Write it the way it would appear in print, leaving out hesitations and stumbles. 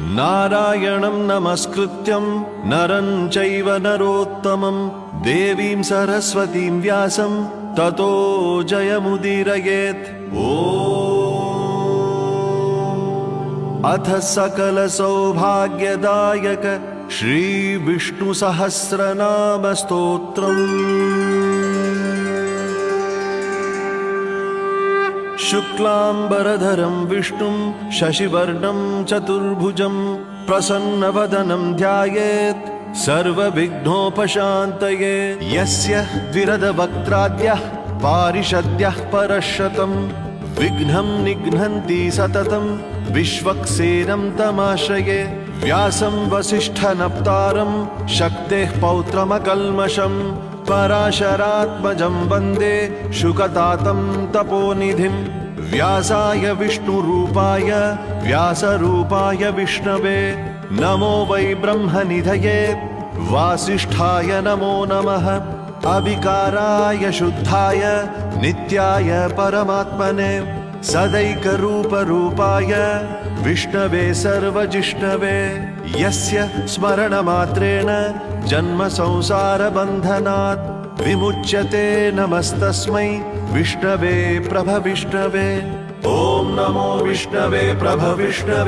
नारायणं नमस्कृत्यं नरं चैव नरोत्तमं देवीं सरस्वतीं व्यासं ततो जयमुदीरयेत्। अथ सकलसौभाग्यदायक श्रीविष्णुसहस्रनाम स्तोत्रम्। शुक्लांबरधरं विष्णुं शशिवर्णं चतुर्भुजं प्रसन्नवदनं ध्यायेत् सर्वविघ्नोपशान्तये। यस्य द्विरदवक्त्राद्यः पारिषद्यः परशतं विघ्नं निघ्नन्ति सततं विश्वक्सेनं तमाश्रये। व्यासं वसिष्ठनप्तारं शक्तेः पौत्रमकल्मषं पराशरात्मजं वन्दे शुकतातं तपोनिधिं। व्यासाय विष्णुरूपाय व्यासरूपाय विष्णवे नमो वै ब्रह्मनिधये वासिष्ठाय नमो नमः। अविकाराय शुद्धाय नित्याय परमात्मने सदैकरूपरूपाय विष्णवे सर्वजिष्णवे। यस्य स्मरणमात्रेण जन्म संसारबन्धनात् विमुच्यते नमस्तस्मै विष्णवे प्रभविष्णवे। ॐ नमो विष्णवे प्रभविष्णवे।